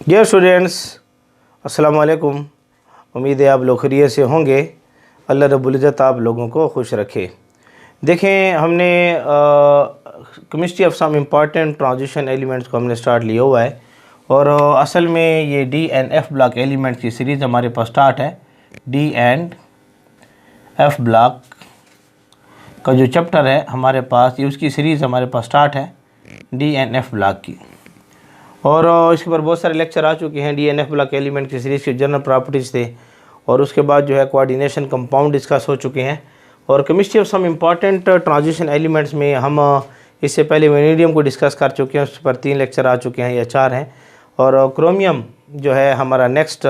Dear students, अस्सलाम वालेकुम। उम्मीद है आप लोग खैरियत से होंगे। अल्लाह रब्बुल इज़्ज़त आप लोगों को खुश रखे। देखें, हमने chemistry of some important transition elements को हमने स्टार्ट लिया हुआ है और असल में ये D and F block elements की सीरीज़ हमारे पास स्टार्ट है। डी एंड एफ ब्लॉक का जो चैप्टर है हमारे पास, ये उसकी सीरीज़ हमारे पास स्टार्ट है डी एंड एफ ब्लॉक की। और इसके ऊपर बहुत सारे लेक्चर आ चुके हैं। D and F block element की सीरीज़ के जनरल प्रॉपर्टीज़ थे और उसके बाद जो है कोऑर्डिनेशन कंपाउंड डिस्कस हो चुके हैं। और chemistry of some important transition elements में हम इससे पहले वेनेडियम को डिस्कस कर चुके हैं, उस पर 3 लेक्चर आ चुके हैं या 4 हैं। और क्रोमियम जो है हमारा नेक्स्ट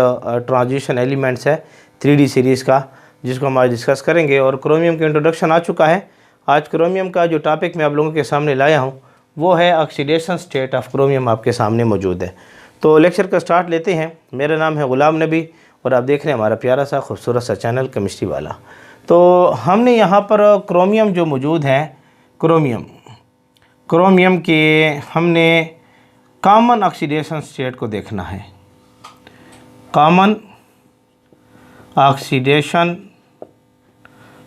ट्रांजिशन एलिमेंट्स है 3D सीरीज़ का, जिसको हम आज डिस्कस करेंगे। और क्रोमियम का इंट्रोडक्शन आ चुका है। आज क्रोमियम का जो टॉपिक मैं आप लोगों के सामने लाया हूँ वो है ऑक्सीडेशन स्टेट ऑफ क्रोमियम, आपके सामने मौजूद है। तो लेक्चर का स्टार्ट लेते हैं। मेरा नाम है ग़ुलाम नबी और आप देख रहे हैं हमारा प्यारा सा खूबसूरत सा चैनल केमिस्ट्री वाला। तो हमने यहाँ पर क्रोमियम जो मौजूद है, क्रोमियम के हमने कॉमन ऑक्सीडेशन स्टेट को देखना है। कॉमन ऑक्सीडेशन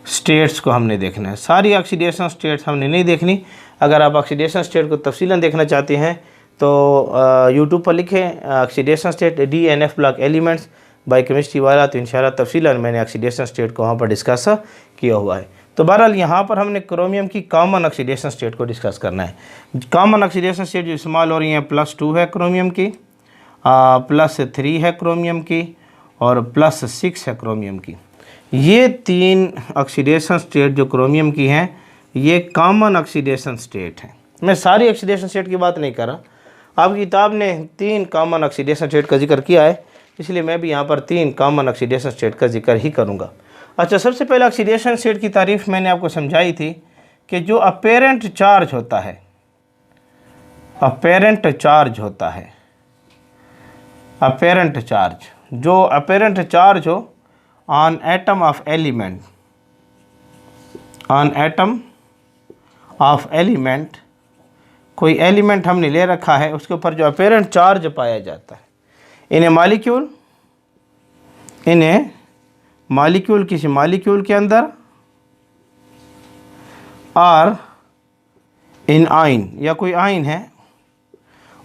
स्टेट्स को हमने देखना है। सारी ऑक्सीडेशन स्टेट्स हमने नहीं देखनी। अगर आप ऑक्सीडेशन स्टेट को तफसीलन देखना चाहते हैं तो यूट्यूब पर लिखें oxidation state D and F block elements by chemistry वाला, तो इंशाल्लाह तफसीलन मैंने ऑक्सीडेशन स्टेट को वहाँ पर डिस्कस किया हुआ है। तो बहरहाल यहाँ पर हमने क्रोमियम की कॉमन ऑक्सीडेशन स्टेट को डिस्कस करना है। कॉमन ऑक्सीडेशन स्टेट जो इस्तेमाल हो रही हैं +2 है क्रोमियम की, +3 है क्रोमियम की और +6 है क्रोमियम की। ये 3 ऑक्सीडेशन स्टेट जो क्रोमियम की हैं ये कॉमन ऑक्सीडेशन स्टेट है। मैं सारी ऑक्सीडेशन स्टेट की बात नहीं कर रहा। आपकी किताब ने 3 कॉमन ऑक्सीडेशन स्टेट का जिक्र किया है, इसलिए मैं भी यहाँ पर 3 कॉमन ऑक्सीडेशन स्टेट का जिक्र ही करूँगा। अच्छा, सबसे पहले ऑक्सीडेशन स्टेट की तारीफ़ मैंने आपको समझाई थी कि जो अपेरेंट चार्ज होता है, अपेरेंट चार्ज होता है, अपेरेंट चार्ज, जो अपेरेंट चार्ज हो on atom of element, on atom of element, कोई एलिमेंट हमने ले रखा है उसके ऊपर जो अपेरेंट चार्ज पाया जाता है, इन्हें मॉलिक्यूल किसी मॉलिक्यूल के अंदर और इन आइन या कोई आइन है,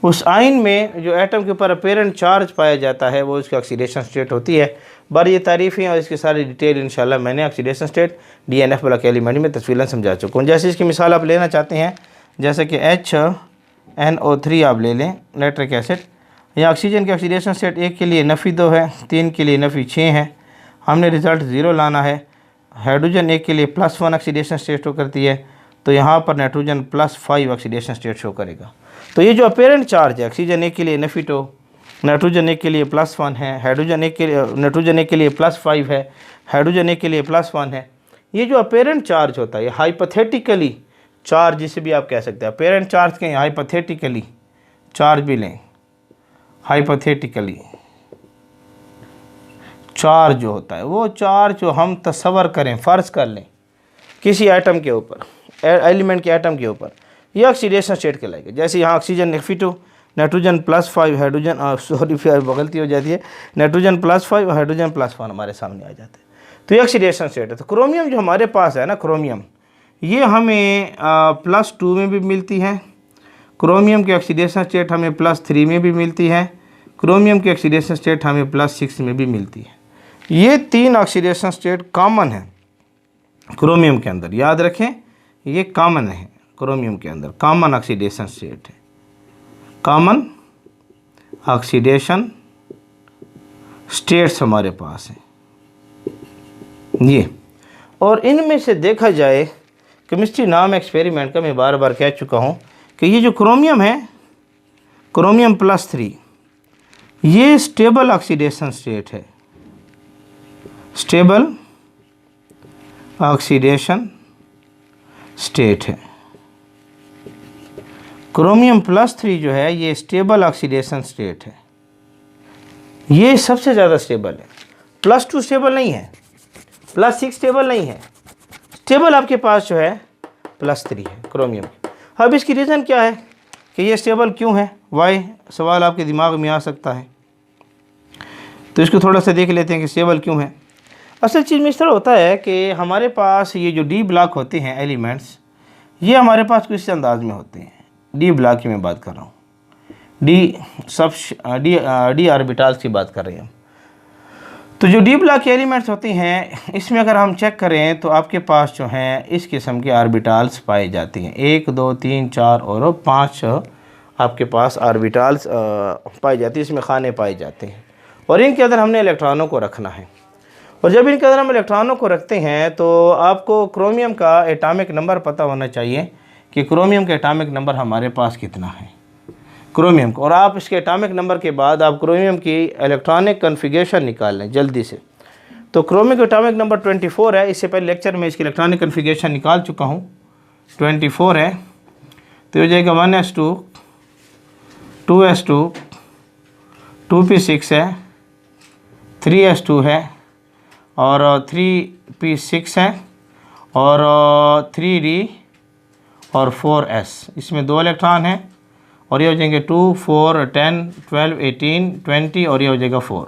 उस आइन में जो एटम के ऊपर अपेरेंट चार्ज पाया जाता है वो उसकी ऑक्सीडेशन स्टेट होती है। बार ये तारीफ़ें और इसकी सारी डिटेल इंशाल्लाह मैंने oxidation state D and F block element में तफसीलन समझा चुका हूँ। जैसे इसकी मिसाल आप लेना चाहते हैं, जैसे कि HNO3 आप ले लें, नाइट्रिक एसिड, या ऑक्सीजन की ऑक्सीडेशन स्टेट 1 के लिए नफ़ी 2 है, 3 के लिए नफ़ी 6 है, हमने रिज़ल्ट 0 लाना है। हाइड्रोजन 1 के लिए +1 ऑक्सीडेशन स्टेट शो करती है, तो यहाँ पर नाइट्रोजन +5 ऑक्सीडेशन स्टेट शो करेगा। तो ये जो अपेरेंट चार्ज है, ऑक्सीजन 1 के लिए नफ़ी 2, नाइट्रोजन 1 के लिए +1 है, हाइड्रोजन 1 के लिए, नाइट्रोजन 1 के लिए +5 है, हाइड्रोजन 1 के लिए +1 है। ये जो अपेरेंट चार्ज होता है, ये हाइपोथेटिकली चार्ज जिसे भी आप कह सकते हैं, अपेरेंट चार्ज कहें, हाइपोथेटिकली चार्ज भी लें। हाइपोथेटिकली चार्ज जो होता है वो चार्ज जो हम तस्वर करें, फ़र्ज़ कर लें किसी एटम के ऊपर, एलिमेंट के एटम के ऊपर, ये ऑक्सीडेशन स्टेट कहलाएगा। जैसे यहाँ ऑक्सीजन Fe2, नाइट्रोजन +5, हाइड्रोजन फिर गलती हो जाती है, नाइट्रोजन +5 हाइड्रोजन +1 हमारे सामने आ जाते हैं, तो ये ऑक्सीडेशन स्टेट है। तो क्रोमियम जो हमारे पास है ना, क्रोमियम, ये हमें +2 में भी मिलती है, क्रोमियम की ऑक्सीडेशन स्टेट हमें +3 में भी मिलती है, क्रोमियम की ऑक्सीडेशन स्टेट हमें +6 में भी मिलती है। ये 3 ऑक्सीडेशन स्टेट कॉमन है क्रोमियम के अंदर, याद रखें ये कॉमन है क्रोमियम के अंदर, कॉमन ऑक्सीडेशन स्टेट है, कॉमन ऑक्सीडेशन स्टेट्स हमारे पास हैं ये। और इनमें से देखा जाए, केमिस्ट्री नाम एक्सपेरिमेंट का मैं बार बार कह चुका हूँ कि ये जो क्रोमियम है, क्रोमियम +3, ये स्टेबल ऑक्सीडेशन स्टेट है, स्टेबल ऑक्सीडेशन स्टेट है। क्रोमियम +3 जो है ये स्टेबल ऑक्सीडेशन स्टेट है, ये सबसे ज़्यादा स्टेबल है। +2 स्टेबल नहीं है, +6 स्टेबल नहीं है, स्टेबल आपके पास जो है +3 है क्रोमियम। अब इसकी रीज़न क्या है कि ये स्टेबल क्यों है, वाई सवाल आपके दिमाग में आ सकता है। तो इसको थोड़ा सा देख लेते हैं कि स्टेबल क्यों है। असल चीज़ में इस तरह होता है कि हमारे पास ये जो डी ब्लॉक होते हैं एलिमेंट्स, ये हमारे पास किस अंदाज में होते हैं। डी ब्लॉक की मैं बात कर रहा हूँ, डी ऑर्बिटल्स की बात कर रहे हैं। तो जो डी ब्लॉक के एलिमेंट्स होते हैं, इसमें अगर हम चेक करें तो आपके पास जो हैं इस किस्म के ऑर्बिटल्स पाए जाते हैं। 1 2 3 4 और 5 आपके पास ऑर्बिटल्स पाए जाते हैं, इसमें खाने पाए जाते हैं। और इनके अंदर हमने इलेक्ट्रॉनों को रखना है। और जब इनके अंदर हम इलेक्ट्रॉनों को रखते हैं तो आपको क्रोमियम का एटॉमिक नंबर पता होना चाहिए कि क्रोमियम का एटॉमिक नंबर हमारे पास कितना है, क्रोमियम का। और आप इसके एटॉमिक नंबर के बाद आप क्रोमियम की इलेक्ट्रॉनिक कन्फिगरेशन निकाल लें जल्दी से। तो क्रोमियम का एटॉमिक नंबर 24 है। इससे पहले लेक्चर में इसकी इलेक्ट्रॉनिक कन्फिगरेशन निकाल चुका हूँ। 24 है तो हो जाएगा 1s2 2s2 2p6 है, 3s2 है और 3p6 है और 3d और 4s। इसमें 2 इलेक्ट्रॉन हैं और ये हो जाएंगे 2 4 10 12 18 20 और ये हो जाएगा 4।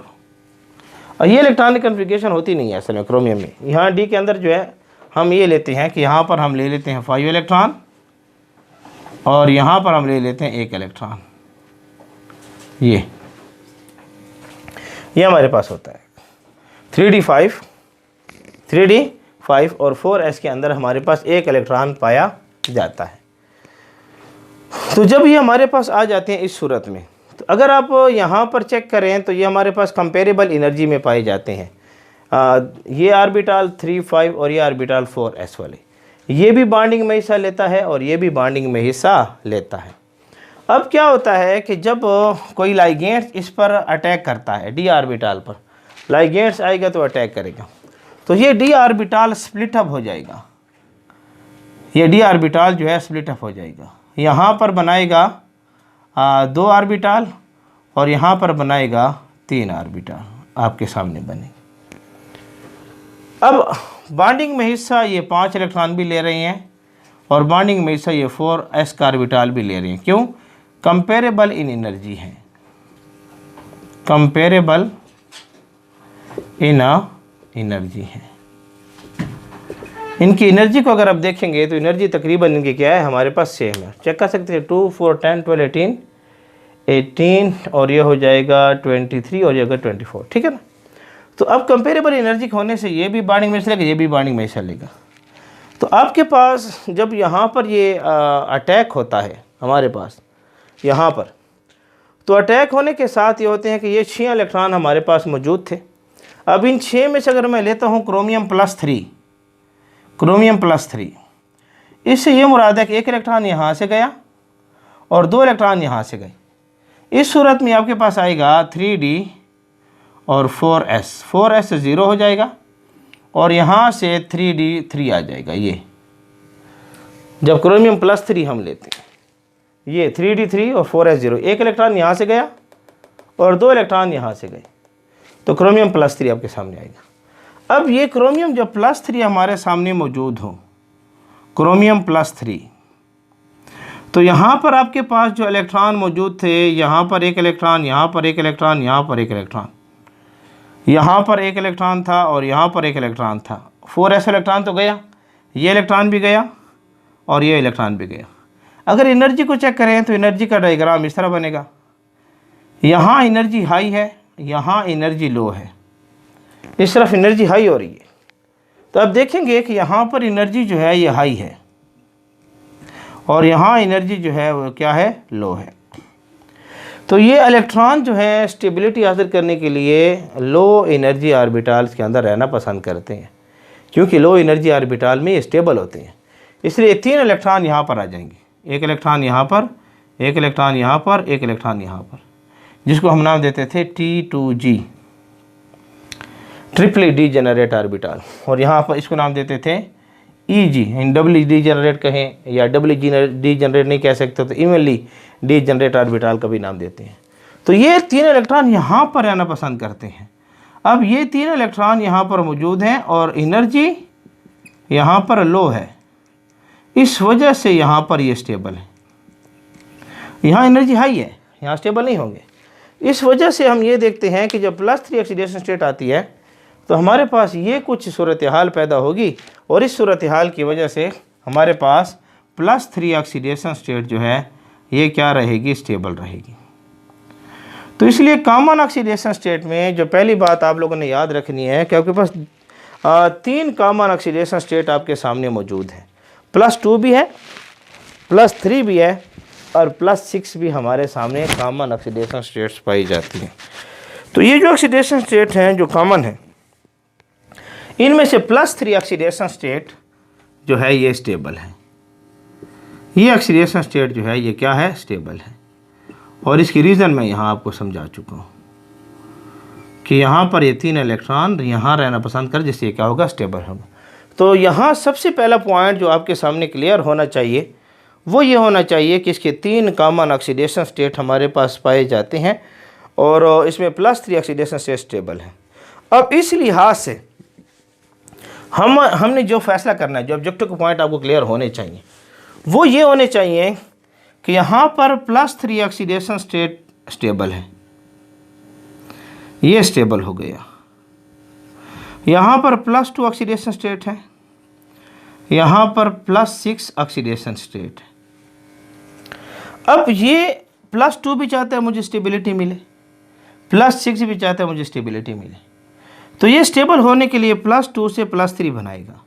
और ये इलेक्ट्रॉनिक कन्फिगरेशन होती नहीं है असल में क्रोमियम में। यहाँ डी के अंदर जो है हम ये लेते हैं कि यहाँ पर हम ले लेते हैं 5 इलेक्ट्रॉन और यहाँ पर हम ले लेते हैं 1 इलेक्ट्रॉन। ये हमारे पास होता है 3d5 और 4s के अंदर हमारे पास 1 इलेक्ट्रॉन पाया जाता है। तो जब ये हमारे पास आ जाते हैं इस सूरत में, तो अगर आप यहाँ पर चेक करें तो ये हमारे पास कंपेरेबल एनर्जी में पाए जाते हैं। ये ऑर्बिटल 3 5 और ये ऑर्बिटल 4s वाले, ये भी बॉन्डिंग में हिस्सा लेता है और ये भी बॉन्डिंग में हिस्सा लेता है। अब क्या होता है कि जब कोई लाइगेंड्स इस पर अटैक करता है, डी ऑर्बिटल पर लाइगेंड्स आएगा तो अटैक करेगा, तो ये डी ऑर्बिटल स्प्लिट अप हो जाएगा। ये डी ऑर्बिटल जो है स्प्लिट अप हो जाएगा। यहाँ पर बनाएगा 2 ऑर्बिटल और यहाँ पर बनाएगा 3 ऑर्बिटल आपके सामने बने। अब बॉन्डिंग में हिस्सा ये 5 इलेक्ट्रॉन भी ले रहे हैं और बॉन्डिंग में हिस्सा ये 4s का ऑर्बिटल भी ले रहे हैं। क्यों? कंपेरेबल इन एनर्जी है, कंपेरेबल इन एनर्जी है। इनकी एनर्जी को अगर आप देखेंगे तो एनर्जी तकरीबन इनकी क्या है, हमारे पास सेम है। चेक कर सकते हैं 2 4 10 12 18 और ये हो जाएगा 23 और ये होगा 24, ठीक है ना। तो अब कंपेरेबल एनर्जी होने से ये भी बॉन्डिंग में हिस्सा लेगा, ये भी बॉन्डिंग में हिस्सा लेगा। तो आपके पास जब यहाँ पर ये अटैक होता है हमारे पास यहाँ पर, तो अटैक होने के साथ ये होते हैं कि ये 6 इलेक्ट्रॉन हमारे पास मौजूद थे। अब इन 6 में से अगर मैं लेता हूँ क्रोमियम प्लस 3, इससे ये मुराद है कि 1 इलेक्ट्रॉन यहाँ से गया और 2 इलेक्ट्रॉन यहाँ से गए। इस सूरत में आपके पास आएगा 3d और 4s से 0 हो जाएगा और यहाँ से 3d 3 आ जाएगा। ये जब क्रोमियम प्लस 3 हम लेते हैं, ये 3d 3 और 4s 0, 1 इलेक्ट्रॉन यहाँ से गया और 2 इलेक्ट्रॉन यहाँ से गए, तो क्रोमियम प्लस 3 आपके सामने आएगा। अब ये क्रोमियम जब प्लस 3 हमारे सामने मौजूद हो, क्रोमियम प्लस 3, तो यहाँ पर आपके पास जो इलेक्ट्रॉन मौजूद थे, यहाँ पर 1 इलेक्ट्रॉन, यहाँ पर 1 इलेक्ट्रॉन, यहाँ पर 1 इलेक्ट्रॉन, यहाँ पर 1 इलेक्ट्रॉन था और यहाँ पर 1 इलेक्ट्रॉन था। 4s इलेक्ट्रॉन तो गया, ये इलेक्ट्रॉन भी गया और ये इलेक्ट्रॉन भी गया। अगर एनर्जी को चेक करें तो एनर्जी का डायग्राम इस तरह बनेगा। यहाँ एनर्जी हाई है, यहाँ एनर्जी लो है, इस तरफ एनर्जी हाई हो रही है। तो आप देखेंगे कि यहाँ पर एनर्जी जो है ये हाई है और यहाँ एनर्जी जो है वो क्या है, लो है। तो ये इलेक्ट्रॉन जो है स्टेबिलिटी हासिल करने के लिए लो एनर्जी ऑर्बिटल्स के अंदर रहना पसंद करते हैं, क्योंकि लो एनर्जी ऑर्बिटल में ये स्टेबल होते हैं। इसलिए 3 इलेक्ट्रॉन यहाँ पर आ जाएंगे, 1 इलेक्ट्रॉन यहाँ पर, 1 इलेक्ट्रॉन यहाँ पर, 1 इलेक्ट्रॉन यहाँ पर, जिसको हम नाम देते थे T2G, ट्रिपली डी जनरेट ऑर्बिटल। और यहाँ पर इसको नाम देते थे EG, डबली डी जनरेट कहें या डबली डी जनरेट नहीं कह सकते तो इवनली डी जनरेट ऑर्बिटल का भी नाम देते हैं। तो ये 3 इलेक्ट्रॉन यहाँ पर रहना पसंद करते हैं। अब ये 3 इलेक्ट्रॉन यहाँ पर मौजूद हैं और एनर्जी यहाँ पर लो है, इस वजह से यहाँ पर ये स्टेबल है। यहाँ एनर्जी हाई है, यहाँ स्टेबल नहीं होंगे। इस वजह से हम ये देखते हैं कि जब +3 ऑक्सीडेशन स्टेट आती है तो हमारे पास ये कुछ सूरत हाल पैदा होगी, और इस सूरत हाल की वजह से हमारे पास +3 ऑक्सीडेशन स्टेट जो है ये क्या रहेगी, स्टेबल रहेगी। तो इसलिए कॉमन ऑक्सीडेशन स्टेट में जो पहली बात आप लोगों ने याद रखनी है कि आपके पास 3 कॉमन ऑक्सीडेशन स्टेट आपके सामने मौजूद हैं। +2 भी है, +3 भी है, और +6 भी हमारे सामने कॉमन ऑक्सीडेशन स्टेट्स पाई जाती हैं। तो ये जो ऑक्सीडेशन स्टेट हैं जो कॉमन है, इनमें से +3 ऑक्सीडेशन स्टेट जो है ये स्टेबल है। ये ऑक्सीडेशन स्टेट जो है ये क्या है, स्टेबल है। और इसकी रीज़न मैं यहाँ आपको समझा चुका हूँ कि यहाँ पर ये 3 इलेक्ट्रॉन यहाँ रहना पसंद कर, जिससे क्या होगा, स्टेबल होगा। तो यहाँ सबसे पहला पॉइंट जो आपके सामने क्लियर होना चाहिए वो ये होना चाहिए कि इसके 3 कॉमन ऑक्सीडेशन स्टेट हमारे पास पाए जाते हैं, और इसमें +3 ऑक्सीडेशन स्टेट स्टेबल है। अब इस लिहाज से हमने जो फैसला करना है, जो ऑब्जेक्टिव के पॉइंट आपको क्लियर होने चाहिए वो ये होने चाहिए कि यहाँ पर +3 ऑक्सीडेशन स्टेट स्टेबल है, ये स्टेबल हो गया। यहाँ पर +2 ऑक्सीडेशन स्टेट है, यहाँ पर +6 ऑक्सीडेशन स्टेट है। अब ये +2 भी चाहता है मुझे स्टेबिलिटी मिले, +6 भी चाहता है मुझे स्टेबिलिटी मिले, तो ये स्टेबल होने के लिए +2 से +3 बनाएगा।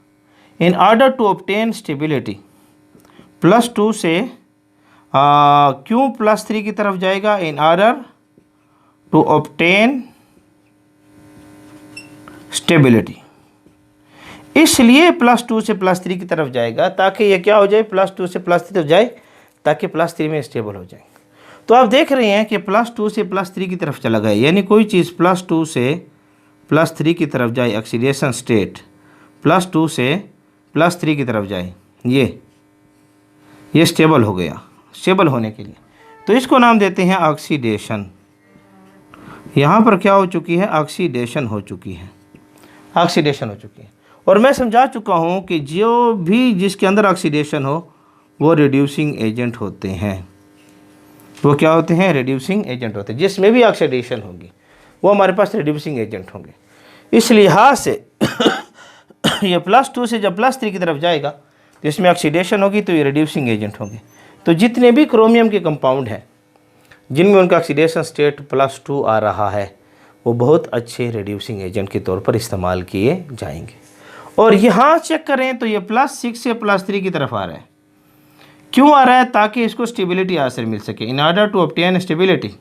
In order to obtain stability, +2 से क्यों +3 की तरफ जाएगा, in order to obtain stability, इसलिए +2 से +3 की तरफ जाएगा ताकि ये क्या हो जाए, +2 से +3 तरफ जाए ताकि +3 में स्टेबल हो जाए। तो आप देख रहे हैं कि +2 से +3 की तरफ चला गया, यानी कोई चीज़ +2 से +3 की तरफ जाए, ऑक्सीडेशन स्टेट +2 से +3 की तरफ जाए, ये स्टेबल हो गया। स्टेबल होने के लिए तो इसको नाम देते हैं ऑक्सीडेशन। यहाँ पर क्या हो चुकी है, ऑक्सीडेशन हो चुकी है, ऑक्सीडेशन हो चुकी है। और मैं समझा चुका हूँ कि जो भी जिसके अंदर ऑक्सीडेशन हो वो रिड्यूसिंग एजेंट होते हैं। वो क्या होते हैं, रिड्यूसिंग एजेंट होते हैं। जिसमें भी ऑक्सीडेशन होगी वो हमारे पास रिड्यूसिंग एजेंट होंगे। इस लिहाज से ये +2 से जब +3 की तरफ जाएगा तो इसमें ऑक्सीडेशन होगी, तो ये रिड्यूसिंग एजेंट होंगे। तो जितने भी क्रोमियम के कंपाउंड हैं जिनमें उनका ऑक्सीडेशन स्टेट +2 आ रहा है वो बहुत अच्छे रिड्यूसिंग एजेंट के तौर पर इस्तेमाल किए जाएंगे। और यहाँ चेक करें तो ये +6 से +3 की तरफ आ रहा है। क्यों आ रहा है, ताकि इसको स्टेबिलिटी हासिल मिल सके। In order to obtain stability,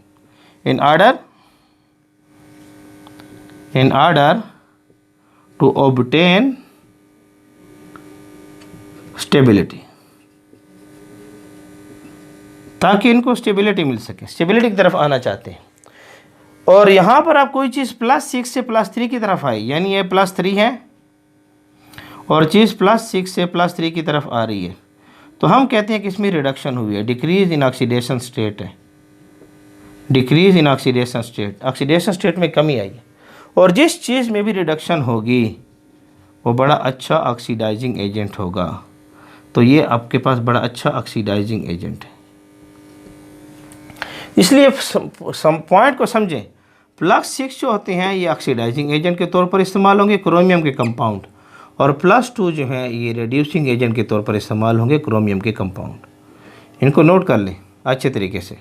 in order to obtain stability, ताकि इनको स्टेबिलिटी मिल सके, स्टेबिलिटी की तरफ आना चाहते हैं। और यहाँ पर आप कोई चीज़ +6 से +3 की तरफ आई, यानी ये +3 है और चीज़ +6 से +3 की तरफ आ रही है, तो हम कहते हैं कि इसमें रिडक्शन हुई है, डिक्रीज इन ऑक्सीडेशन स्टेट है, decrease in oxidation state, oxidation state में कमी आई है। और जिस चीज़ में भी रिडक्शन होगी वो बड़ा अच्छा ऑक्सीडाइजिंग एजेंट होगा। तो ये आपके पास बड़ा अच्छा ऑक्सीडाइजिंग एजेंट है। इसलिए पॉइंट को समझें, +6 जो होते हैं ये ऑक्सीडाइजिंग एजेंट के तौर पर इस्तेमाल होंगे क्रोमियम के कंपाउंड, और +2 जो है ये रिड्यूसिंग एजेंट के तौर पर इस्तेमाल होंगे क्रोमियम के कंपाउंड। इनको नोट कर लें अच्छे तरीके से,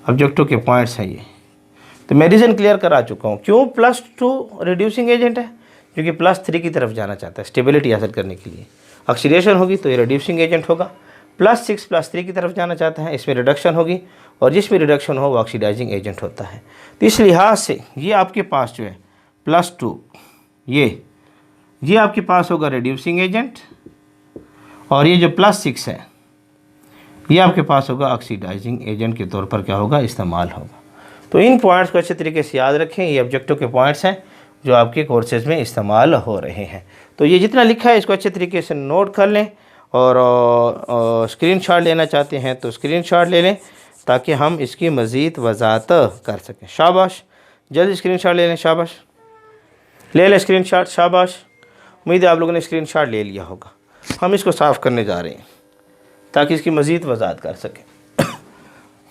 ऑब्जेक्टिव के पॉइंट्स हैं ये। तो मैं रीज़न क्लियर करा चुका हूँ क्यों +2 रिड्यूसिंग एजेंट है, क्योंकि +3 की तरफ जाना चाहता है स्टेबिलिटी हासिल करने के लिए। ऑक्सीडेशन होगी तो ये रिड्यूसिंग एजेंट होगा। +6 +3 की तरफ जाना चाहता है, इसमें रिडक्शन होगी, और जिसमें रिडक्शन हो वो ऑक्सीडाइजिंग एजेंट होता है। तो इस लिहाज से ये आपके पास जो है +2 ये आपके पास होगा रिड्यूसिंग एजेंट, और ये जो +6 है ये आपके पास होगा ऑक्सीडाइजिंग एजेंट के तौर पर क्या होगा, इस्तेमाल होगा। तो इन पॉइंट्स को अच्छे तरीके से याद रखें, ये ऑब्जेक्टिव के पॉइंट्स हैं जो आपके कोर्सेज में इस्तेमाल हो रहे हैं। तो ये जितना लिखा है इसको अच्छे तरीके से नोट कर लें, और स्क्रीनशॉट लेना चाहते हैं तो स्क्रीनशॉट ले लें ताकि हम इसकी मज़ीद वजाहत कर सकें। शाबाश, जल्दी स्क्रीनशॉट ले लें, शाबाश, ले लें स्क्रीनशॉट, शाबाश। उम्मीद है आप लोगों ने स्क्रीनशॉट ले लिया होगा। हम इसको साफ़ करने जा रहे हैं ताकि इसकी मज़ीद वजाहत कर सकें।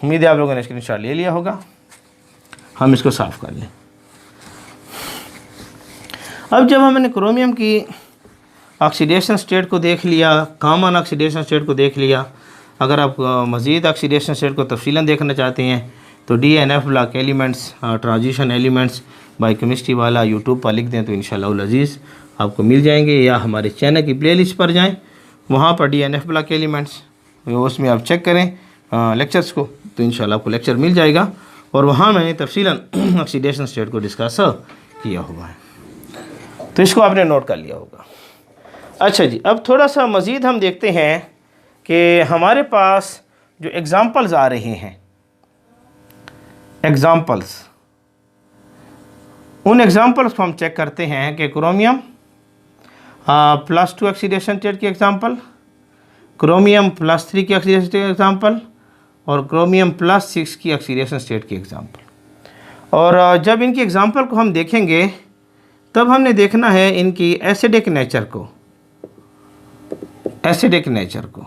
उम्मीद है आप लोगों ने स्क्रीनशॉट ले लिया होगा। हम इसको साफ़ कर लें। अब जब हमने क्रोमियम की ऑक्सीडेशन स्टेट को देख लिया, कॉमन ऑक्सीडेशन स्टेट को देख लिया, अगर आप मज़ीद ऑक्सीडेशन स्टेट को तफसीलन देखना चाहते हैं तो DNF block elements transition elements by chemistry वाला यूट्यूब पर लिख दें तो इंशाअल्लाह अज़ीज़ आपको मिल जाएंगे, या हमारे चैनल की प्लेलिस्ट पर जाएं, वहाँ पर DNF ब्लॉक एलिमेंट्स उसमें आप चेक करें लेक्चर्स को तो इंशाअल्लाह आपको लेक्चर मिल जाएगा, और वहाँ मैंने तफसीलन ऑक्सीडेशन स्टेट को डिस्कस किया हुआ है, तो इसको आपने नोट कर लिया होगा। अच्छा जी, अब थोड़ा सा मज़ीद हम देखते हैं कि हमारे पास जो एग्ज़ाम्पल्स आ रहे हैं, एग्ज़ाम्पल्स, उन एग्ज़ाम्पल्स को हम चेक करते हैं कि क्रोमियम +2 ऑक्सीडेशन स्टेट की एग्ज़ाम्पल, क्रोमियम +3 की ऑक्सीडेशन स्टेट की एग्ज़ाम्पल, और क्रोमियम +6 की ऑक्सीडेशन स्टेट की एग्ज़ाम्पल। और जब इनकी एग्ज़ाम्पल को हम देखेंगे तब हमने देखना है इनकी एसिडिक नेचर को, एसिडिक नेचर को,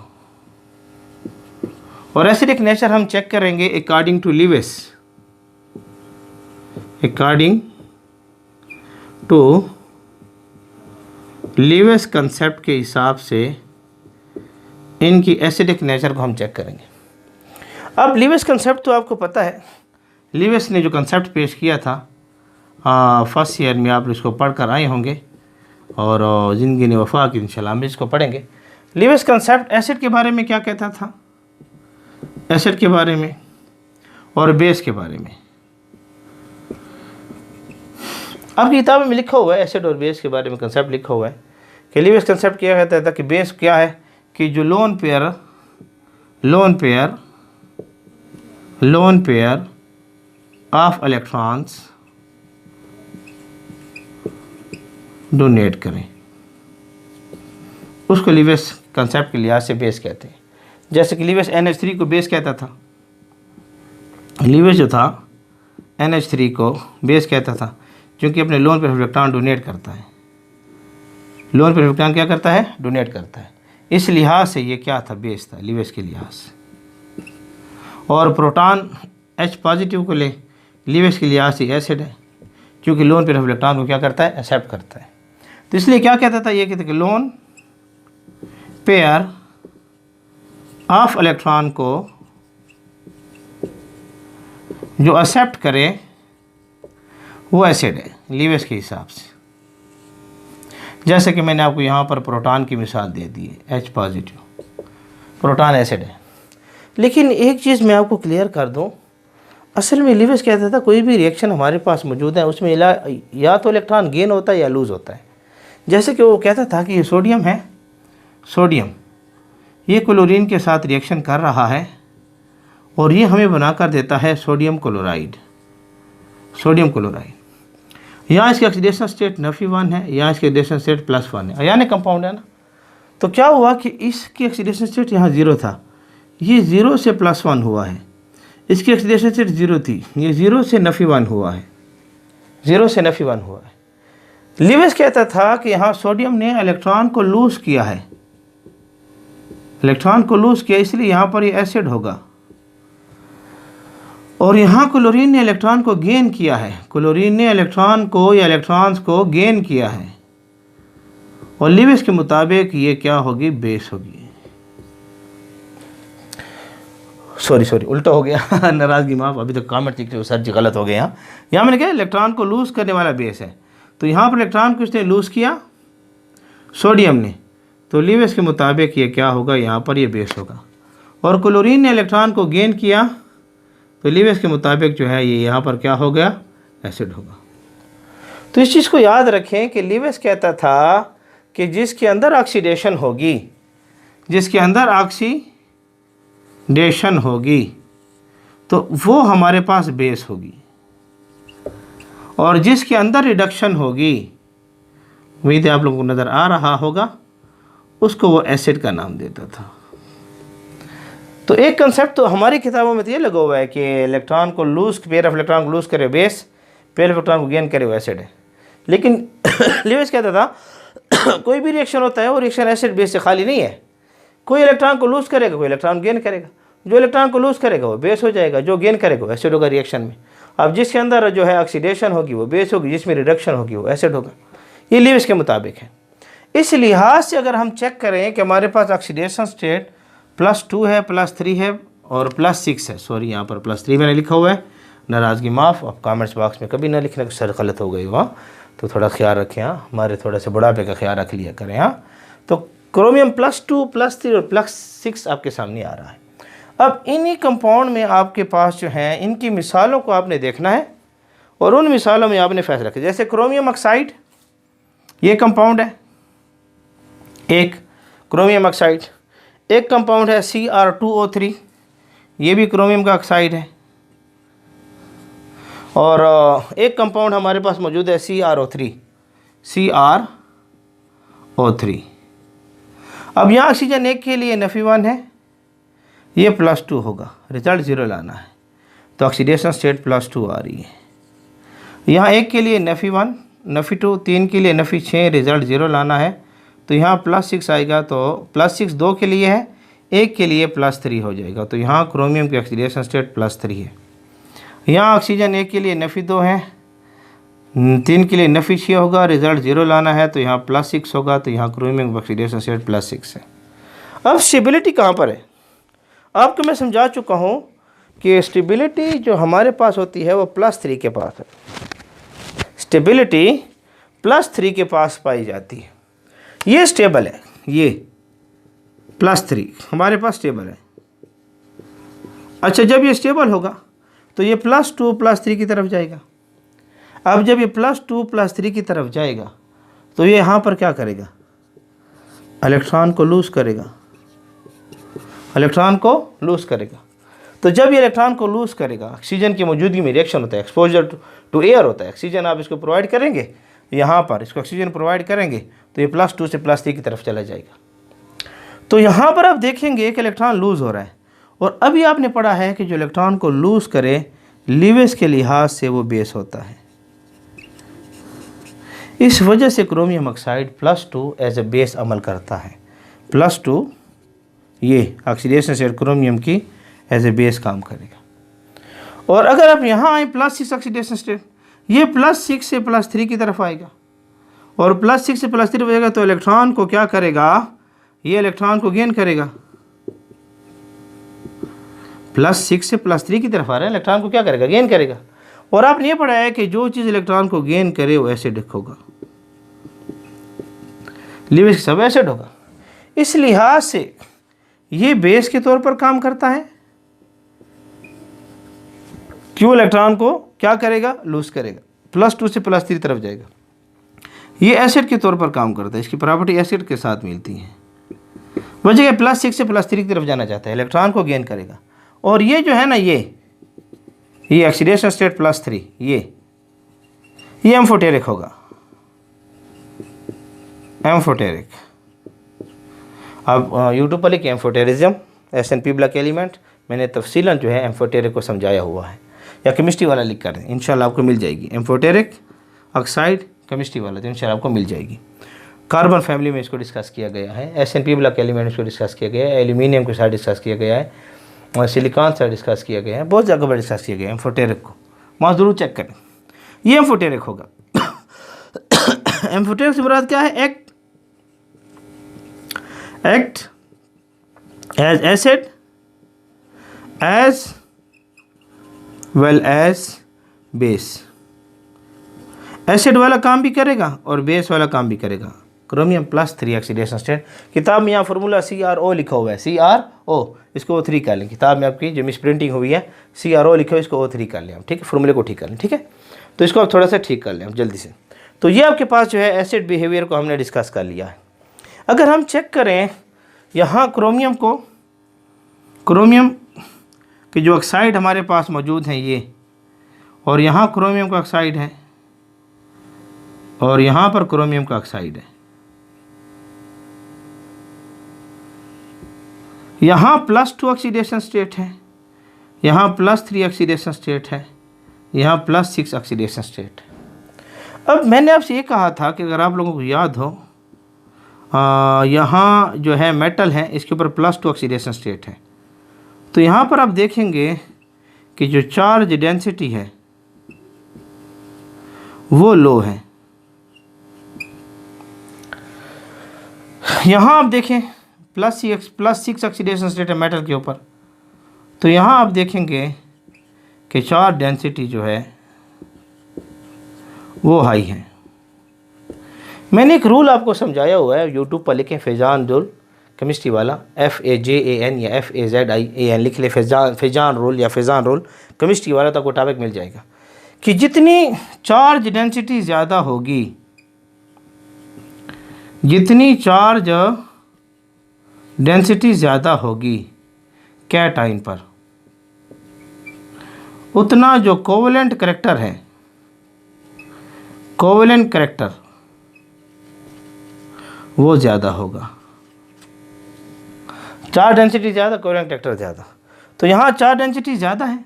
और एसिडिक नेचर हम चेक करेंगे according to Lewis, according to Lewis concept के हिसाब से इनकी एसिडिक नेचर को हम चेक करेंगे। अब लिविस कंसेप्ट तो आपको पता है, लिविस ने जो कंसेप्ट पेश किया था फर्स्ट ईयर में आप इसको पढ़ कर आए होंगे, और ज़िंदगी ने वफा की इंशाल्लाह हम इसको पढ़ेंगे। लिविस कंसेप्ट एसिड के बारे में क्या कहता था, एसिड के बारे में और बेस के बारे में। आपकी किताब में लिखा हुआ है एसिड और बेस के बारे में कंसेप्ट लिखा हुआ है कि लिविस कंसेप्ट क्या कहता था कि बेस क्या है कि जो lone pair of electrons donate करें, उसको लिविस कंसेप्ट के लिहाज से बेस कहते हैं। जैसे कि लिविस NH3 को बेस कहता था, लिविस जो था NH3 को बेस कहता था क्योंकि अपने लोन पर इलेक्ट्रॉन डोनेट करता है, लोन पर इलेक्ट्रॉन क्या करता है, डोनेट करता है, इस लिहाज से ये क्या था, बेस था लिविस के लिहाज से। और प्रोटॉन H पॉजिटिव को ले, लिविस के लिहाज से एसिड है क्योंकि लोन पर इलेक्ट्रॉन को क्या करता है, एक्सेप्ट करता है। तो इसलिए क्या कहता था, ये कहते कि लोन पेयर ऑफ इलेक्ट्रॉन को जो एक्सेप्ट करे वो एसिड है लिविस के हिसाब से। जैसे कि मैंने आपको यहाँ पर प्रोटॉन की मिसाल दे दी है, H पॉजिटिव प्रोटॉन एसिड है। लेकिन एक चीज़ मैं आपको क्लियर कर दूँ, असल में लिविस कहता था कोई भी रिएक्शन हमारे पास मौजूद है उसमें या तो इलेक्ट्रॉन गेन होता है या लूज़ होता है। जैसे कि वो कहता था कि ये सोडियम है, सोडियम ये क्लोरीन के साथ रिएक्शन कर रहा है और ये हमें बनाकर देता है सोडियम क्लोराइड, सोडियम क्लोराइड। यहाँ इसकी ऑक्सीडेशन स्टेट -1 है, यहाँ इसकी ऑक्सीडेशन स्टेट +1 है, यानी कंपाउंड है ना। तो क्या हुआ कि इसकी ऑक्सीडेशन स्टेट यहाँ 0 था, ये 0 से +1 हुआ है, इसकी ऑक्सीडेशन स्टेट 0 थी, ये 0 से -1 हुआ है, 0 से -1 हुआ है। लिविस कहता था कि यहाँ सोडियम ने इलेक्ट्रॉन को लूज किया है, इलेक्ट्रॉन को लूज किया इसलिए यहाँ पर ये एसिड होगा, और यहाँ क्लोरीन ने इलेक्ट्रॉन को गेन किया है, क्लोरीन ने इलेक्ट्रॉन को या इलेक्ट्रॉन्स को गेन किया है, और लिविस के मुताबिक ये क्या होगी, बेस होगी। सॉरी उल्टा हो गया, नाराज़गी माफ, अभी तो कमेंट लिखते सर जी गलत हो गए। यहाँ मैंने कहा इलेक्ट्रॉन को लूज़ करने वाला बेस है, तो यहाँ पर इलेक्ट्रॉन को इसने लूज़ किया सोडियम ने, तो लिविस के मुताबिक ये क्या होगा, यहाँ पर ये बेस होगा। और क्लोरीन ने इलेक्ट्रॉन को गेन किया तो लिविस के मुताबिक जो है ये यहाँ पर क्या हो गया, एसिड होगा। तो इस चीज़ को याद रखें कि लिविस कहता था कि जिसके अंदर ऑक्सीडेशन होगी, जिसके अंदर ऑक्सीडेशन होगी तो वो हमारे पास बेस होगी, और जिसके अंदर रिडक्शन होगी, उम्मीद है आप लोगों को नज़र आ रहा होगा, उसको वो एसिड का नाम देता था। तो एक कंसेप्ट तो हमारी किताबों में तो ये लगा हुआ है कि इलेक्ट्रॉन को लूज़, पेयर ऑफ इलेक्ट्रॉन को लूज़ करे बेस, पेयर ऑफ इलेक्ट्रॉन को गेन करे वो एसिड है। लेकिन लिविस कहता था कोई भी रिएक्शन होता है वो रिएक्शन एसिड बेस से खाली नहीं है, कोई इलेक्ट्रॉन को लूज़ करेगा, कोई इलेक्ट्रॉन गेन करेगा। जो इलेक्ट्रॉन को लूज़ करेगा वो बेस हो जाएगा, जो गेन करेगा वो एसिड होगा रिएक्शन में। अब जिसके अंदर जो है ऑक्सीडेशन होगी वो बेस होगी, जिसमें रिडक्शन होगी वो एसिड होगा। ये लीविस के मुताबिक है। इस लिहाज से अगर हम चेक करें कि हमारे पास ऑक्सीडेशन स्टेट +2 है, +3 है और +6 है, सॉरी यहाँ पर +3 मैंने लिखा हुआ है, नाराज़गी माफ़। अब कमेंट्स बॉक्स में कभी ना लिखने को सर गलत हो गई वहाँ, तो थोड़ा ख्याल रखें। हाँ, हमारे थोड़ा से बुढ़ापे का ख्याल रख लिया करें। हाँ, तो क्रोमियम +2, +3 और +6 आपके सामने आ रहा है। अब इन्हीं कंपाउंड में आपके पास जो हैं इनकी मिसालों को आपने देखना है और उन मिसालों में आपने फैसला किया। जैसे क्रोमियम ऑक्साइड, ये कंपाउंड है एक क्रोमियम ऑक्साइड। एक कंपाउंड है Cr2O3, ये भी क्रोमियम का ऑक्साइड है। और एक कंपाउंड हमारे पास मौजूद है CrO3। अब यहाँ ऑक्सीजन एक के लिए Fe1 है, ये +2 होगा, रिजल्ट 0 लाना है, तो ऑक्सीडेशन स्टेट +2 आ रही है। यहाँ एक के लिए Fe1, Fe2, 3 के लिए Fe6, रिजल्ट 0 लाना है, तो यहाँ +6 आएगा, तो +6 2 के लिए है, एक के लिए +3 हो जाएगा, तो यहाँ क्रोमियम की ऑक्सीडेशन स्टेट +3 है। यहाँ ऑक्सीजन एक के लिए Fe2 है, 3 के लिए Fe6 होगा, रिजल्ट 0 लाना है, तो यहाँ +6 होगा, तो यहाँ क्रोमियम की ऑक्सीडेशन स्टेट +6 है। अब स्टेबिलिटी कहाँ पर है? आपको मैं समझा चुका हूँ कि स्टेबिलिटी जो हमारे पास होती है वो +3 के पास है। स्टेबिलिटी +3 के पास पाई जाती है। ये स्टेबल है, ये +3 हमारे पास स्टेबल है। अच्छा, जब ये स्टेबल होगा तो ये +2 +3 की तरफ जाएगा। अब जब ये +2 +3 की तरफ जाएगा तो ये यहाँ पर क्या करेगा? इलेक्ट्रॉन को लूज़ करेगा, इलेक्ट्रॉन को लूज़ करेगा। तो जब ये इलेक्ट्रॉन को लूज़ करेगा, ऑक्सीजन की मौजूदगी में रिएक्शन होता है, एक्सपोजर टू एयर होता है। ऑक्सीजन आप इसको प्रोवाइड करेंगे, यहाँ पर इसको ऑक्सीजन प्रोवाइड करेंगे तो ये +2 से +3 की तरफ चला जाएगा। तो यहाँ पर आप देखेंगे एक इलेक्ट्रॉन लूज़ हो रहा है, और अभी आपने पढ़ा है कि जो इलेक्ट्रॉन को लूज़ करे लीविस के लिहाज से वो बेस होता है। इस वजह से chromium oxide +2 as a base अमल करता है। +2 ये ऑक्सीडेशन स्टेट क्रोमियम की एज ए बेस काम करेगा। और अगर आप यहाँ आए +6 ऑक्सीडेशन स्टेट, ये +6 से +3 की तरफ आएगा, और +6 से +3 हो जाएगा, तो इलेक्ट्रॉन को क्या करेगा? ये इलेक्ट्रॉन को गेन करेगा। +6 से +3 की तरफ आ रहा है, इलेक्ट्रॉन को क्या करेगा? गेन करेगा। और आपने ये पढ़ा है कि जो चीज़ इलेक्ट्रॉन को गेन करे वो एसिडिक होगा, लीविस सब एसिड होगा। इस लिहाज से ये बेस के तौर पर काम करता है। क्यों? इलेक्ट्रॉन को क्या करेगा? लूज करेगा, +2 से +3 की तरफ जाएगा। ये एसिड के तौर पर काम करता है, इसकी प्रॉपर्टी एसिड के साथ मिलती है। वजह +6 से +3 की तरफ जाना चाहता है, इलेक्ट्रॉन को गेन करेगा। और ये जो है ना, ये ऑक्सीडेशन स्टेट +3, ये एम्फोटेरिक होगा, एम्फोटेरिक। अब यूट्यूब पर लिखे एम्फोटेरिज्म SNP ब्लैक एलिमेंट, मैंने तफसीलन जो है एम्फोटेरिक को समझाया हुआ है, या केमिस्ट्री वाला लिख कर दें, इंशाल्लाह आपको मिल जाएगी। एम्फोटेरिक ऑक्साइड केमिस्ट्री वाला, तो इंशाल्लाह आपको मिल जाएगी। कार्बन फैमिली में इसको डिस्कस किया गया है, SNP ब्लैक एलिमेंट इसको डिस्कस किया गया है, एल्यूमिनियम के साथ डिस्कस किया गया है, और सिलिकॉन से डिस्कस किया गया है, बहुत जगह पर डिस्कस किया गया है एम्फोटेरिक को। वहाँ ज़रूर चेक करें, ये एम्फोटेरिक होगा। एम्फोटेरिक से मुराद क्या है? Act as acid as well as base. Acid वाला काम भी करेगा और बेस वाला काम भी करेगा। Chromium +3 oxidation state. किताब में यहाँ फार्मूला CrO लिखा हुआ है, CrO, इसको O3 कर लें। किताब में आपकी जो मिस प्रिंटिंग हुई है CrO लिखा हुआ है, इसको O3 कर लें आप, ठीक है, फार्मूले को ठीक कर लें, ठीक है। तो इसको आप थोड़ा सा ठीक कर लें आप जल्दी से। तो ये आपके पास जो है एसिड बिहेवियर को हमने डिस्कस कर लिया है। अगर हम चेक करें यहाँ क्रोमियम के जो ऑक्साइड हमारे पास मौजूद हैं ये, और यहाँ क्रोमियम का ऑक्साइड है, और यहाँ पर क्रोमियम का ऑक्साइड है। यहाँ +2 ऑक्सीडेशन स्टेट है, यहाँ +3 ऑक्सीडेशन स्टेट है, यहाँ +6 ऑक्सीडेशन स्टेट। अब मैंने आपसे ये कहा था कि अगर आप लोगों को याद हो, यहाँ जो है मेटल है, इसके ऊपर +2 ऑक्सीडेशन स्टेट है, तो यहाँ पर आप देखेंगे कि जो चार्ज डेंसिटी है वो लो है। यहाँ आप देखें +6 ऑक्सीडेशन स्टेट है मेटल के ऊपर, तो यहाँ आप देखेंगे कि चार्ज डेंसिटी जो है वो हाई है। मैंने एक रूल आपको समझाया हुआ है, यूट्यूब पर लिखें फैजान रूल केमिस्ट्री वाला, FAJAN या FAZIAN लिख ले, फैजान रूल या फैजान रूल केमिस्ट्री वाला, तो आपको टॉपिक मिल जाएगा कि जितनी चार्ज डेंसिटी ज़्यादा होगी, जितनी चार्ज डेंसिटी ज़्यादा होगी कैटाइन पर, उतना जो कोवेलेंट करैक्टर है, कोवेलेंट करैक्टर वो ज़्यादा होगा। चार्ज डेंसिटी ज़्यादा, कोवेलेंट करैक्टर ज़्यादा। तो यहाँ चार्ज डेंसिटी ज़्यादा है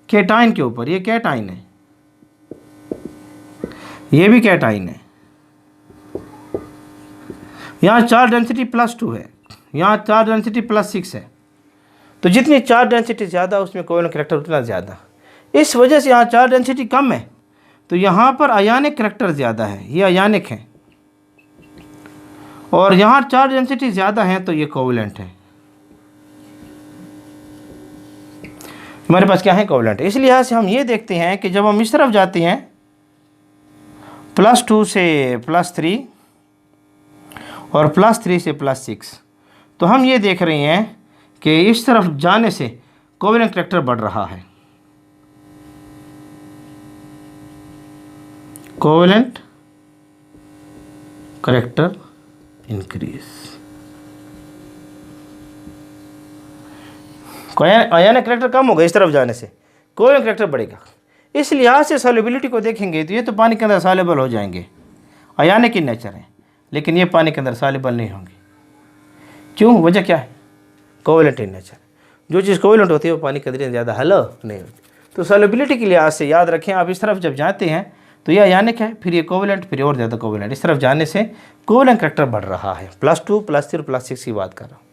कैटाइन के ऊपर, ये कैटाइन है, ये भी कैटाइन है। यहाँ चार्ज डेंसिटी +2 है, यहाँ चार्ज डेंसिटी +6 है। तो जितनी चार्ज डेंसिटी ज़्यादा उसमें कोवेलेंट करैक्टर उतना ज़्यादा। इस वजह से यहाँ चार्ज डेंसिटी कम है तो यहाँ पर आयनिक करैक्टर ज़्यादा है, ये आयनिक है, और यहाँ चार्ज डेंसिटी ज़्यादा है तो ये कोवेलेंट है। हमारे पास क्या है, कोवेलेंट। इस लिहाज से हम ये देखते हैं कि जब हम इस तरफ जाते हैं +2 से +3 और +3 से +6, तो हम ये देख रहे हैं कि इस तरफ जाने से कोवेलेंट करैक्टर बढ़ रहा है, कोवेलेंट करैक्टर इंक्रीज। आयनिक करैक्टर कम होगा, इस तरफ जाने से कोवेलेंट करैक्टर बढ़ेगा। इस लिहाज से सॉल्युबिलिटी को देखेंगे तो ये तो पानी के अंदर सॉल्युबल हो जाएंगे, आयनिक इन नेचर है, लेकिन ये पानी के अंदर सॉल्युबल नहीं होंगे। क्यों, वजह क्या है, कोवेलेंट इन नेचर। जो चीज़ कोवेलेंट होती है वो पानी के अंदर ज़्यादा हल नहीं होती। तो सॉल्युबिलिटी के लिहाज से याद रखें, आप इस तरफ जब जाते हैं तो ये आयनिक है, फिर ये कोवेलेंट, फिर और ज़्यादा कोवेलेंट। इस तरफ जाने से कोवेलेंट करैक्टर बढ़ रहा है। +2, +3 और +6 की बात कर रहा हूँ।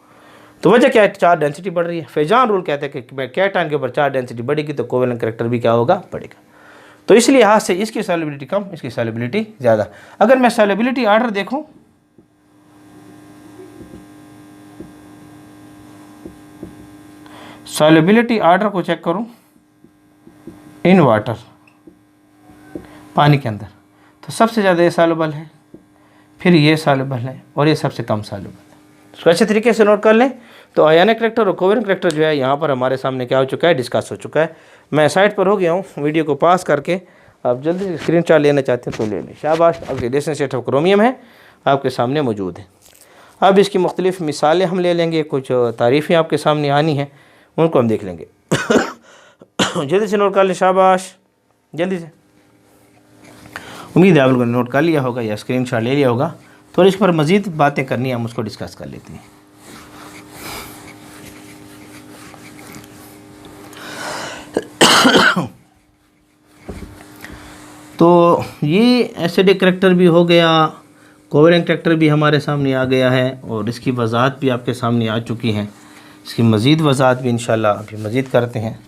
तो वजह क्या है, चार्ज डेंसिटी बढ़ रही है। फैजान रूल कहते हैं कि कैटाइन के ऊपर चार्ज डेंसिटी बढ़ेगी तो कोवेलेंट करैक्टर भी क्या होगा, बढ़ेगा। तो इस लिहाज से इसकी सॉल्युबिलिटी कम, इसकी सॉल्युबिलिटी ज़्यादा। अगर मैं सॉल्युबिलिटी ऑर्डर देखूं, सॉल्युबिलिटी ऑर्डर को चेक करूं इन वाटर, पानी के अंदर, तो सबसे ज़्यादा ये सॉल्युबल है, फिर ये सॉल्युबल है, और ये सबसे कम सॉल्युबल है। इसको अच्छे तरीके से नोट कर लें। तो आयनिक करैक्टर और कोवेलेंट करैक्टर जो है यहाँ पर हमारे सामने क्या हो चुका है, डिस्कस हो चुका है। मैं साइड पर हो गया हूँ, वीडियो को पास करके आप जल्दी से स्क्रीनशॉट लेना चाहते हैं तो ले लें। शाबाश, ऑक्सीडेशन स्टेट ऑफ क्रोमियम है आपके सामने मौजूद है। अब इसकी मुख्तलिफ मिसालें हम ले लेंगे, कुछ तारीफ़ें आपके सामने आनी हैं, उनको हम देख लेंगे। जल्दी से नोट कर लें, शाबाश, जल्दी से। उम्मीद है आप लोगों ने नोट कर लिया होगा या स्क्रीनशॉट ले लिया होगा। तो इस पर मज़ीद बातें करनी है, हम उसको डिस्कस कर लेते हैं। तो ये एसिडिक करैक्टर भी हो गया, कोवेलेंट करैक्टर भी हमारे सामने आ गया है, और इसकी वजाहत भी आपके सामने आ चुकी हैं। इसकी मज़ीद वजाहत भी इंशाल्लाह अभी मज़ीद करते हैं।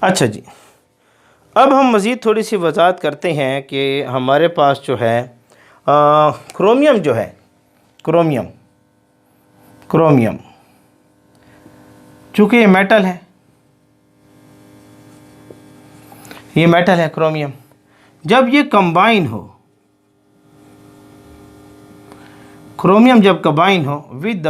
अच्छा जी, अब हम मज़ीद थोड़ी सी वजाहत करते हैं कि हमारे पास जो है क्रोमियम जो है, क्रोमियम चूँकि ये मेटल है, ये मेटल है क्रोमियम, जब ये कंबाइन हो, क्रोमियम जब कंबाइन हो विद द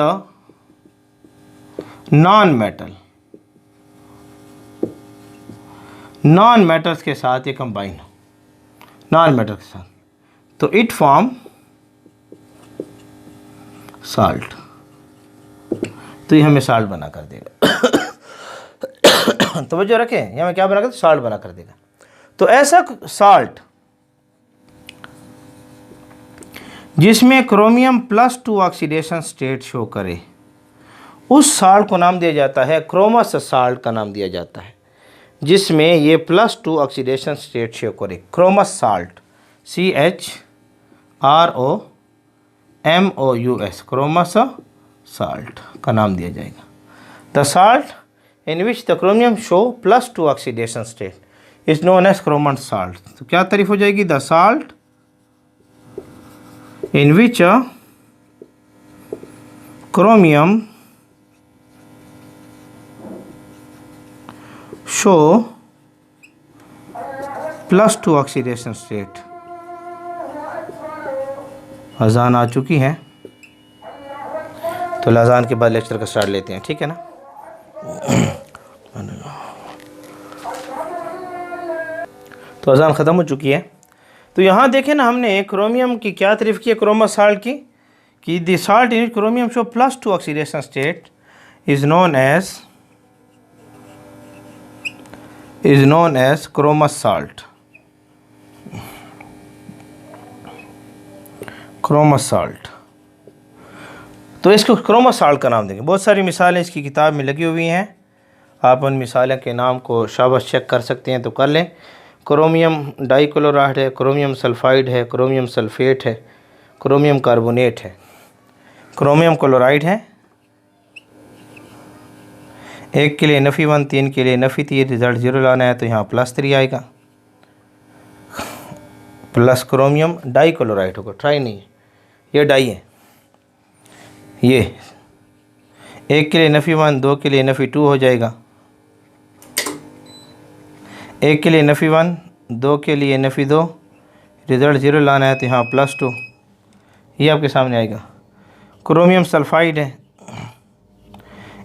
नॉन मेटल्स के साथ, ये कंबाइन हो नॉन मेटल के साथ, तो इट फॉर्म साल्ट। तो ये हमें साल्ट बना कर देगा। तो जो रखें ये हमें क्या बना कर, साल्ट बना कर देगा। तो ऐसा साल्ट जिसमें क्रोमियम +2 ऑक्सीडेशन स्टेट शो करे, उस साल्ट को नाम दिया जाता है, क्रोमस साल्ट का नाम दिया जाता है, जिसमें ये +2 ऑक्सीडेशन स्टेट शो करे, chromous salt, CH ROMOUS, chromous salt का नाम दिया जाएगा। The salt in which the chromium show +2 oxidation state is known as chromous salt. तो क्या तारीफ हो जाएगी? The salt in which chromium show +2 oxidation state. अजान आ चुकी है, तो अजान के बाद लेक्चर का स्टार्ट लेते हैं, ठीक है ना। तो अजान ख़त्म हो चुकी है। तो यहाँ देखें ना, हमने क्रोमियम की क्या तारीफ की है, क्रोमस साल्ट की, कि the salt in chromium show +2 oxidation state is known as chromous salt. Chromous salt, तो इसको क्रोमस साल्ट का नाम देंगे। बहुत सारी मिसालें इसकी किताब में लगी हुई हैं, आप उन मिसालों के नाम को शाबाश चेक कर सकते हैं तो कर लें। क्रोमियम डाइक्लोराइड है, क्रोमियम सल्फाइड है, क्रोमियम सल्फेट है, क्रोमियम कार्बोनेट है, क्रोमियम क्लोराइड है। एक के लिए नफ़ी 1, 3 के लिए नफ़ी 3, रिज़ल्ट 0 लाना है तो यहाँ +3 आएगा। प्लस क्रोमियम डाइक्लोराइड होगा, ट्राई नहीं है, ये डाई है। ये एक के लिए नफ़ी 1, 2 के लिए नफ़ी 2 हो जाएगा। एक के लिए नफ़ी 1, 2 के लिए नफ़ी 2, रिज़ल्ट 0 लाना है तो यहाँ +2, ये आपके सामने आएगा। क्रोमियम सल्फाइड है,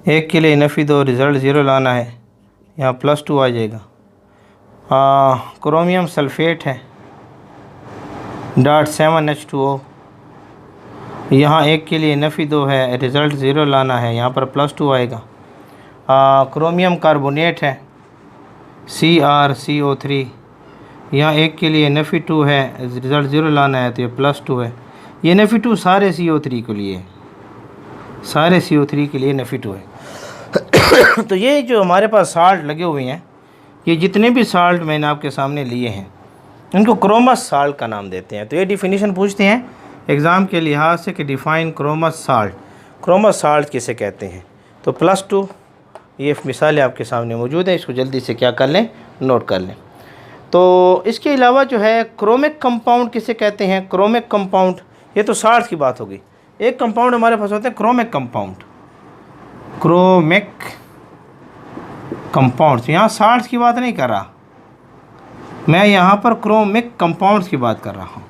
एक के लिए नफ़ी 2, रिज़ल्ट 0 लाना है, यहाँ +2 आ जाएगा। क्रोमियम सल्फेट है, .7H2O, यहाँ एक के लिए नफ़ी 2 है, रिज़ल्ट 0 लाना है, यहाँ पर +2 आएगा। क्रोमियम कार्बोनेट है, CrCO3, यहाँ एक के लिए नफ़ी 2 है, रिज़ल्ट 0 लाना है तो ये +2 है। ये नफ़ी 2 सारे CO3 के लिए, सारे CO3 के लिए नफ़ी 2 है। तो ये जो हमारे पास साल्ट लगे हुए हैं, ये जितने भी साल्ट मैंने आपके सामने लिए हैं, इनको क्रोमस साल्ट का नाम देते हैं। तो ये डिफिनीशन पूछते हैं एग्ज़ाम के लिहाज से कि डिफ़ाइन क्रोमस साल्ट, क्रोमस साल्ट किसे कहते हैं। तो +2 ये मिसालें आपके सामने मौजूद है, इसको जल्दी से क्या कर लें, नोट कर लें। तो इसके अलावा जो है क्रोमिक कंपाउंड किसे कहते हैं? क्रोमिक कंपाउंड, ये तो साल्ट की बात होगी। एक कंपाउंड हमारे पास होते हैं क्रोमिक कंपाउंड, क्रोमिक कंपाउंड्स। यहाँ साल्ट की बात नहीं कर रहा मैं, यहाँ पर क्रोमिक कंपाउंड्स की बात कर रहा हूँ।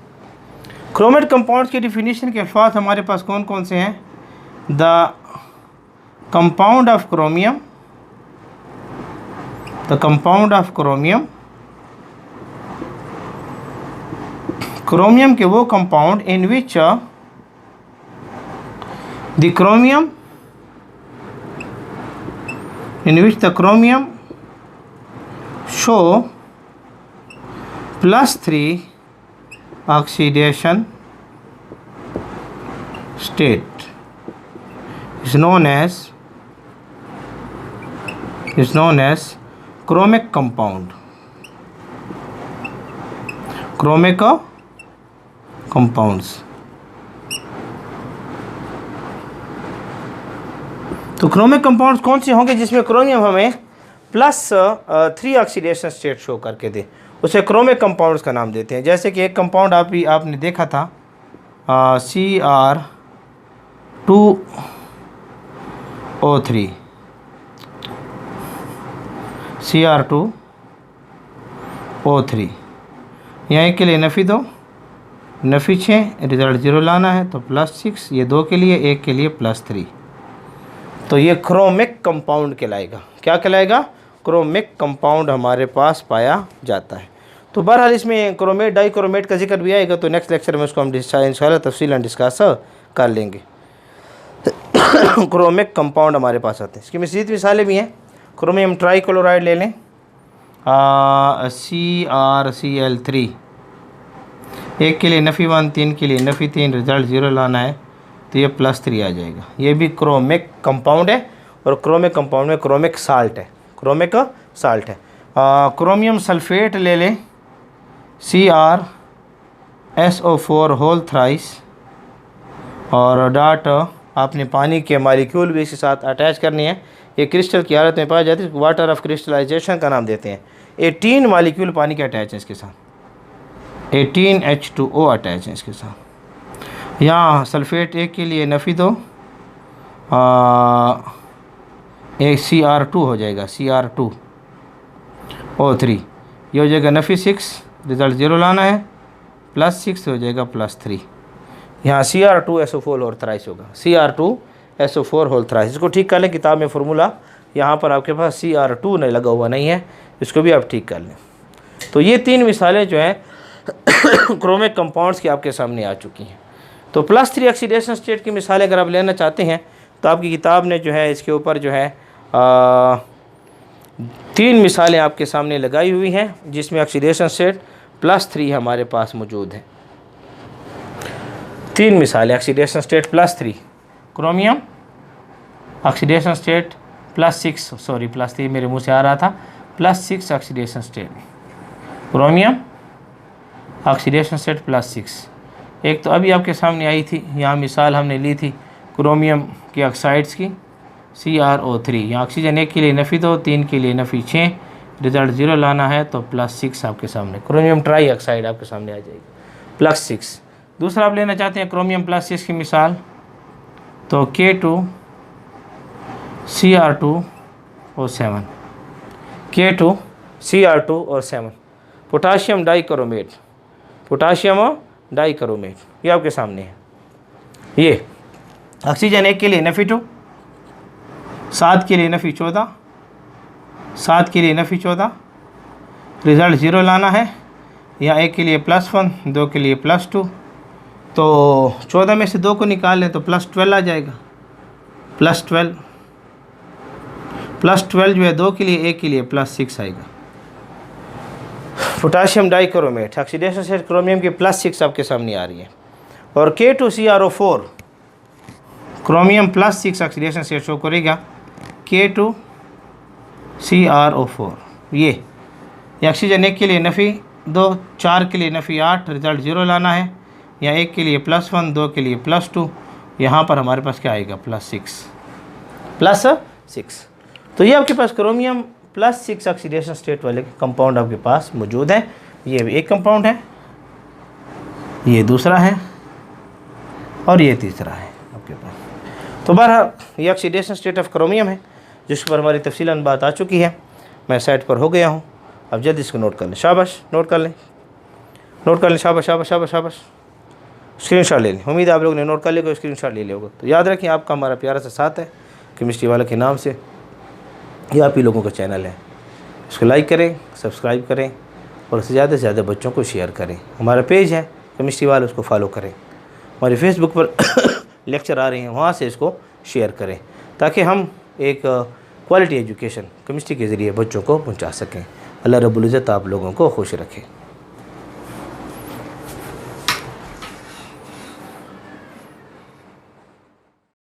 क्रोमिक कंपाउंड्स के डिफिनीशन के अल्फाज हमारे पास कौन कौन से हैं? The compound of chromium, the compound of chromium, chromium के वो compound in which the chromium, in which the chromium show +3 oxidation state is known as chromic compound, chromic compounds। तो क्रोमिक कंपाउंड्स कौन से होंगे जिसमें क्रोमियम हमें +3 oxidation state show करके दे, उसे क्रोमिक कंपाउंड्स का नाम देते हैं। जैसे कि एक कंपाउंड आपने देखा था Cr2O3, Cr2O3, यहाँ एक के लिए नफ़ी 2, नफ़ी 6, रिज़ल्ट 0 लाना है तो +6, ये 2 के लिए, एक के लिए +3, तो ये क्रोमिक कंपाउंड कहलाएगा। क्या कहलाएगा? क्रोमिक कंपाउंड हमारे पास पाया जाता है। तो बहरहाल इसमें क्रोमेट डाइक्रोमेट का जिक्र भी आएगा, तो नेक्स्ट लेक्चर में उसको हम इंशाल्लाह तफसीलन डिस्कस कर लेंगे। क्रोमिक कंपाउंड हमारे पास आते हैं। इसकी मज़ीद मिसालें भी हैं। क्रोमियम ट्राइक्लोराइड ले लें, CrCl3, एक के लिए नफ़ी 1, 3 के लिए नफ़ी 3, रिज़ल्ट 0 लाना है तो ये +3 आ जाएगा। ये भी क्रोमिक कंपाउंड है, और क्रोमिक कंपाउंड में क्रोमिक साल्ट है, क्रोमिक साल्ट है। क्रोमियम सल्फेट ले लें, SO4 होल थ्राइस और डॉट आपने पानी के मालिक्यूल भी इसके साथ अटैच करनी है। ये क्रिस्टल की हालत में पाई जाती है, वाटर ऑफ क्रिस्टलाइजेशन का नाम देते हैं। 18 मालिक्यूल पानी के अटैच हैं इसके साथ, 18 H2O अटैच हैं इसके साथ। यहाँ सल्फेट एक के लिए नफ़ी दो, एक Cr2 हो जाएगा, Cr2O3, ये हो जाएगा नफ़ी 6, रिज़ल्ट 0 लाना है, +6 हो जाएगा +3। यहाँ Cr2SO4 होल थ्राइस होगा, Cr2SO4 होल थ्राइस। इसको ठीक कर लें, किताब में फार्मूला यहाँ पर आपके पास Cr2 नहीं लगा हुआ नहीं है, इसको भी आप ठीक कर लें। तो ये 3 मिसालें जो हैं क्रोमिक कंपाउंड्स की आपके सामने आ चुकी हैं। तो +3 ऑक्सीडेशन स्टेट की मिसालें अगर आप लेना चाहते हैं तो आपकी किताब ने जो है इसके ऊपर जो है 3 मिसालें आपके सामने लगाई हुई हैं, जिसमें ऑक्सीडेशन स्टेट +3 हमारे पास मौजूद है। 3 मिसालें oxidation state +3, chromium oxidation state +6, sorry +3 मेरे मुंह से आ रहा था, +6 oxidation state, chromium oxidation state +6। एक तो अभी आपके सामने आई थी, यहाँ मिसाल हमने ली थी क्रोमियम की ऑक्साइड्स की, CrO3। यहाँ ऑक्सीजन 1 के लिए नफ़ी 2, 3 के लिए नफ़ी 6, रिज़ल्ट 0 लाना है तो +6 आपके सामने क्रोमियम ट्राई ऑक्साइड आपके सामने आ जाएगी, +6। दूसरा आप लेना चाहते हैं क्रोमियम +6 की मिसाल, तो K2Cr2O7, K2Cr2O7, potassium dichromate, potassium dichromate, ये आपके सामने है। ये ऑक्सीजन 1 के लिए नफ़ी 2, 7 के लिए नफ़ी 14, 7 के लिए नफ़ी 14, रिज़ल्ट 0 लाना है। यहाँ 1 के लिए +1, 2 के लिए +2, तो 14 में से 2 को निकाल लें तो +12 आ जाएगा, +12 जो है 2 के लिए, 1 के लिए +6 आएगा। Potassium dichromate oxidation state chromium की +6 आपके सामने आ रही है। और K2CrO4 chromium +6 oxidation state show करेगा, K2CrO4। ये ऑक्सीजन 1 के लिए नफ़ी 2, 4 के लिए नफ़ी 8, रिज़ल्ट 0 लाना है। यहाँ 1 के लिए +1, 2 के लिए +2, यहाँ पर हमारे पास क्या आएगा, +6। तो ये आपके पास क्रोमियम +6 ऑक्सीडेशन स्टेट वाले कंपाउंड आपके पास मौजूद हैं। ये एक कंपाउंड है, ये दूसरा है और ये तीसरा है आपके पास। तो बहरहाल ये ऑक्सीडेशन स्टेट ऑफ क्रोमियम है, जिस पर हमारी तफसीलन बात आ चुकी है। मैं साइट पर हो गया हूँ, अब जल्दी इसको नोट कर लें, शाबाश नोट कर लें, शाबाश शाबाश शाबाश शाबाश, स्क्रीनशॉट ले लें। उम्मीद है आप लोगों ने नोट कर लिया, कोई स्क्रीनशॉट ले लिया होगा। तो याद रखें, आपका हमारा प्यारा सा साथ है केमिस्ट्री वाला के नाम से, ये आप ही लोगों का चैनल है। इसको लाइक करें, सब्सक्राइब करें और से ज़्यादा बच्चों को शेयर करें। हमारा पेज है केमिस्ट्री वाला, उसको फॉलो करें। हमारे फेसबुक पर लेक्चर आ रहे हैं, वहाँ से इसको शेयर करें, ताकि हम एक क्वालिटी एजुकेशन केमिस्ट्री के ज़रिए बच्चों को पहुँचा सकें। अल्लाह रब्बुल इज़्ज़त आप लोगों को खुश रखे।